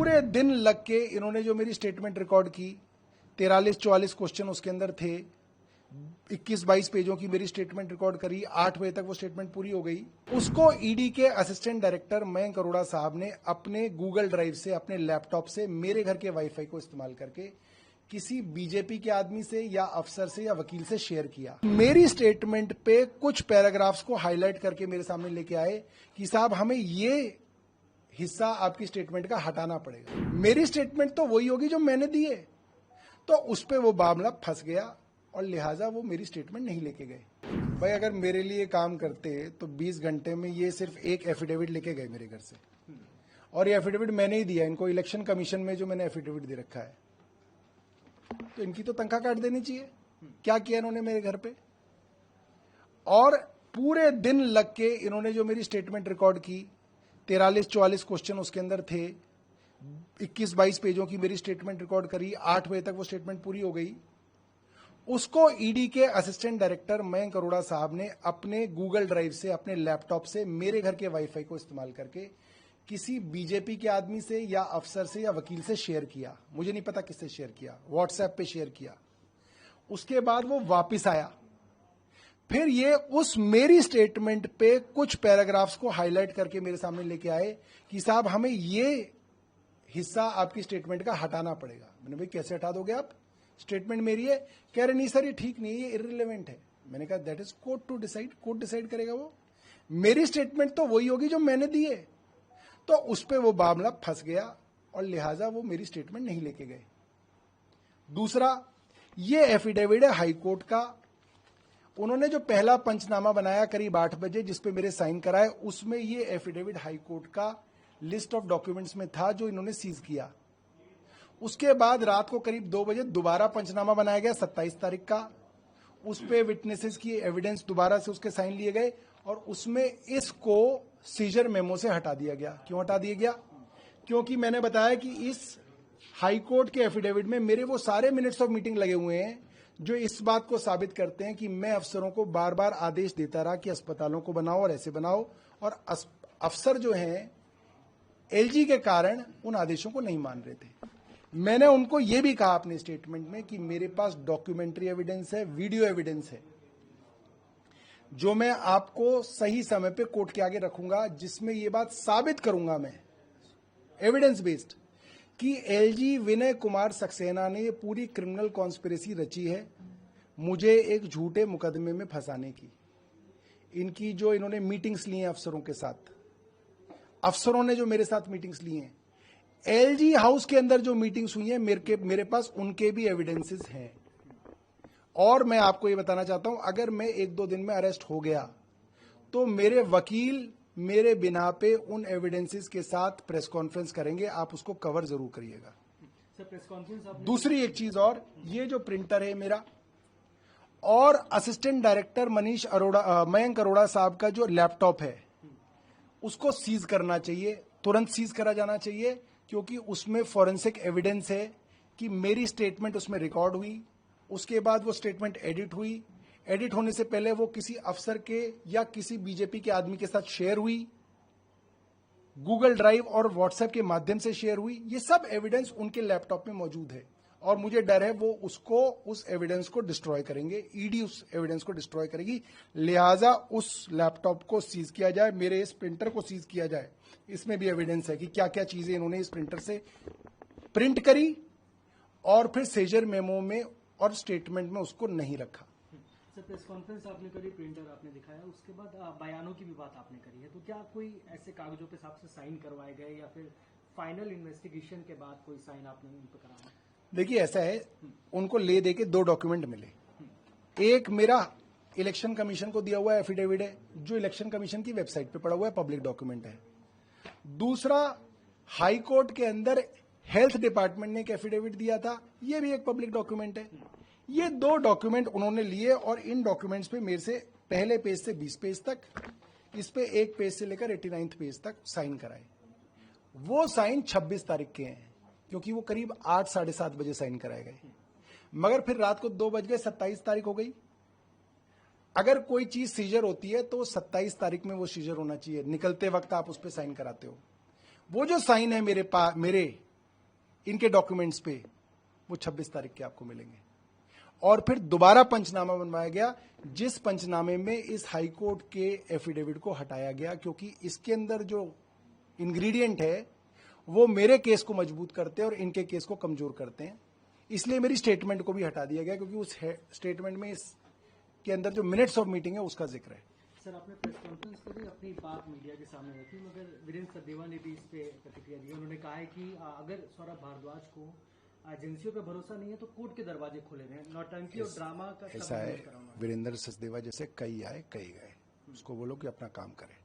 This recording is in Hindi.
पूरे दिन लग के इन्होंने जो मेरी स्टेटमेंट रिकॉर्ड की, 43-44 क्वेश्चन उसके अंदर थे, 21-22 पेजों की मेरी स्टेटमेंट रिकॉर्ड करी, 8 बजे तक वो स्टेटमेंट पूरी हो गई। उसको ईडी के असिस्टेंट डायरेक्टर मयंक अरोड़ा साहब ने अपने गूगल ड्राइव से, अपने लैपटॉप से, मेरे घर के वाईफाई को इस्तेमाल करके किसी बीजेपी के आदमी से या अफसर से या वकील से शेयर किया। मेरी स्टेटमेंट पे कुछ पैराग्राफ्स को हाईलाइट करके मेरे सामने लेके आए कि साहब हमें ये हिस्सा आपकी स्टेटमेंट का हटाना पड़ेगा। मेरी स्टेटमेंट तो वही होगी जो मैंने दी है, तो उस पर वो मामला फंस गया और लिहाजा वो मेरी स्टेटमेंट नहीं लेके गए। भाई अगर मेरे लिए काम करते तो 20 घंटे में ये सिर्फ एक एफिडेविट लेके गए मेरे घर से, और ये एफिडेविट मैंने ही दिया इनको, इलेक्शन कमीशन में जो मैंने एफिडेविट दे रखा है, तो इनकी तो तनख्वाह काट देनी चाहिए। क्या किया इन्होंने मेरे घर पे? और पूरे दिन लग के इन्होंने जो मेरी स्टेटमेंट रिकॉर्ड की, 43-44 क्वेश्चन उसके अंदर थे, 21-22 पेजों की मेरी स्टेटमेंट रिकॉर्ड करी, 8 बजे तक वो स्टेटमेंट पूरी हो गई। उसको ईडी के असिस्टेंट डायरेक्टर मयंक अरोड़ा साहब ने अपने गूगल ड्राइव से, अपने लैपटॉप से, मेरे घर के वाईफाई को इस्तेमाल करके किसी बीजेपी के आदमी से या अफसर से या वकील से शेयर किया। मुझे नहीं पता किससे शेयर किया, व्हाट्सएप पे शेयर किया। उसके बाद वो वापस आया, फिर ये उस मेरी स्टेटमेंट पे कुछ पैराग्राफ्स को हाईलाइट करके मेरे सामने लेके आए कि साहब हमें ये हिस्सा आपकी स्टेटमेंट का हटाना पड़ेगा। मैंने भाई कैसे हटा दोगे आप, स्टेटमेंट मेरी है। कह रहे नहीं सर ये ठीक नहीं है, ये इररिलेवेंट है। मैंने कहा that is court to decide, court decide करेगा। वो मेरी स्टेटमेंट तो वही होगी जो मैंने दी है, तो उस पर वो मामला फंस गया और लिहाजा वो मेरी स्टेटमेंट नहीं लेके गए। दूसरा, ये एफिडेविट है हाईकोर्ट का। उन्होंने जो पहला पंचनामा बनाया करीब 8 बजे, जिसपे मेरे साइन कराए, उसमें ये एफिडेविट हाईकोर्ट का लिस्ट ऑफ डॉक्यूमेंट्स में था जो इन्होंने सीज किया। उसके बाद रात को करीब 2 बजे दोबारा पंचनामा बनाया गया 27 तारीख का। उस पे विटनेसेस की एविडेंस दोबारा से उसके साइन लिए गए और उसमें इसको सीजर मेमो से हटा दिया गया। क्यों हटा दिया गया? क्योंकि मैंने बताया कि इस हाईकोर्ट के एफिडेविट में मेरे वो सारे मिनट्स ऑफ मीटिंग लगे हुए हैं जो इस बात को साबित करते हैं कि मैं अफसरों को बार बार आदेश देता रहा कि अस्पतालों को बनाओ और ऐसे बनाओ, और अफसर जो हैं एलजी के कारण उन आदेशों को नहीं मान रहे थे। मैंने उनको यह भी कहा अपने स्टेटमेंट में कि मेरे पास डॉक्यूमेंट्री एविडेंस है, वीडियो एविडेंस है, जो मैं आपको सही समय पे कोर्ट के आगे रखूंगा, जिसमें यह बात साबित करूंगा मैं एविडेंस बेस्ड कि एलजी विनय कुमार सक्सेना ने ये पूरी क्रिमिनल कॉन्स्पिरेसी रची है मुझे एक झूठे मुकदमे में फंसाने की। इनकी जो इन्होंने मीटिंग्स ली हैं अफसरों के साथ, अफसरों ने जो मेरे साथ मीटिंग्स ली हैं, एलजी हाउस के अंदर जो मीटिंग्स हुई हैं, मेरे पास उनके भी एविडेंसेस हैं। और मैं आपको ये बताना चाहता हूं, अगर मैं 1-2 दिन में अरेस्ट हो गया तो मेरे वकील मेरे बिना पे उन एविडेंसेस के साथ प्रेस कॉन्फ्रेंस करेंगे, आप उसको कवर जरूर करिएगा। प्रेस कॉन्फ्रेंस दूसरी एक चीज और, ये जो प्रिंटर है मेरा और असिस्टेंट डायरेक्टर मयंक अरोड़ा साहब का जो लैपटॉप है, उसको सीज करना चाहिए, तुरंत सीज करा जाना चाहिए, क्योंकि उसमें फॉरेंसिक एविडेंस है कि मेरी स्टेटमेंट उसमें रिकॉर्ड हुई। उसके बाद वो स्टेटमेंट एडिट हुई, एडिट होने से पहले वो किसी अफसर के या किसी बीजेपी के आदमी के साथ शेयर हुई, गूगल ड्राइव और व्हाट्सएप के माध्यम से शेयर हुई। ये सब एविडेंस उनके लैपटॉप में मौजूद है और मुझे डर है वो उस एविडेंस को डिस्ट्रॉय करेंगे, ईडी उस एविडेंस को डिस्ट्रॉय करेगी। लिहाजा उस लैपटॉप को सीज किया जाए, मेरे इस प्रिंटर को सीज किया जाए। इसमें भी एविडेंस है कि क्या क्या चीजें इन्होंने इस प्रिंटर से प्रिंट करी और फिर सेजर मेमो में और स्टेटमेंट में उसको नहीं रखा। सर, प्रेस कॉन्फ्रेंस आपने करी, प्रिंटर आपने दिखाया, उसके बाद बयानों की भी बात आपने करी है, तो क्या कोई ऐसे कागजों पे आपसे साइन करवाए गए या फिर फाइनल इन्वेस्टिगेशन के बाद कोई साइन आपने उन पर कराया? देखिए ऐसा है, उनको ले दे के 2 डॉक्यूमेंट मिले। एक मेरा इलेक्शन कमीशन को दिया हुआ एफिडेविट है जो इलेक्शन कमीशन की वेबसाइट पे पड़ा हुआ है, पब्लिक डॉक्यूमेंट है। दूसरा, हाई कोर्ट के अंदर हेल्थ डिपार्टमेंट ने एक एफिडेविट दिया था, ये भी एक पब्लिक डॉक्यूमेंट है। ये 2 डॉक्यूमेंट उन्होंने लिए और इन डॉक्यूमेंट्स पे मेरे से पहले पेज से 20 पेज तक, इस पे 1 पेज से लेकर 89 पेज तक साइन कराए। वो साइन 26 तारीख के हैं, क्योंकि वो करीब 8 साढ़े 7 बजे साइन कराए गए। मगर फिर रात को 2 बज गए, 27 तारीख हो गई। अगर कोई चीज सीजर होती है तो 27 तारीख में वो सीजर होना चाहिए, निकलते वक्त आप उस पर साइन कराते हो। वो जो साइन है मेरे इनके डॉक्यूमेंट्स पे वो 26 तारीख के आपको मिलेंगे। और फिर दोबारा पंचनामा बनवाया गया, जिस पंचनामे में इस हाईकोर्ट के एफिडेविट को हटाया गया, क्योंकि इसके अंदर जो इंग्रेडिएंट है वो मेरे केस को मजबूत करते हैं और इनके केस को कमजोर करते हैं। इसलिए मेरी स्टेटमेंट को भी हटा दिया गया, क्योंकि उस स्टेटमेंट में इसके अंदर जो मिनट्स ऑफ मीटिंग है उसका जिक्र है। सर, आपने प्रेस कॉन्फ्रेंस पर भी अपनी बात मीडिया के सामने रखी, मगर वीरेंद्र सचदेवा ने भी इस पे प्रतिक्रिया दी। उन्होंने कहा है कि अगर सौरभ भारद्वाज को एजेंसियों पे भरोसा नहीं है तो कोर्ट के दरवाजे खुले हैं, नौटंकी और ड्रामा का ऐसा है, वीरेंद्र सचदेवा जैसे कई आए कई गए, उसको बोलो कि अपना काम करे।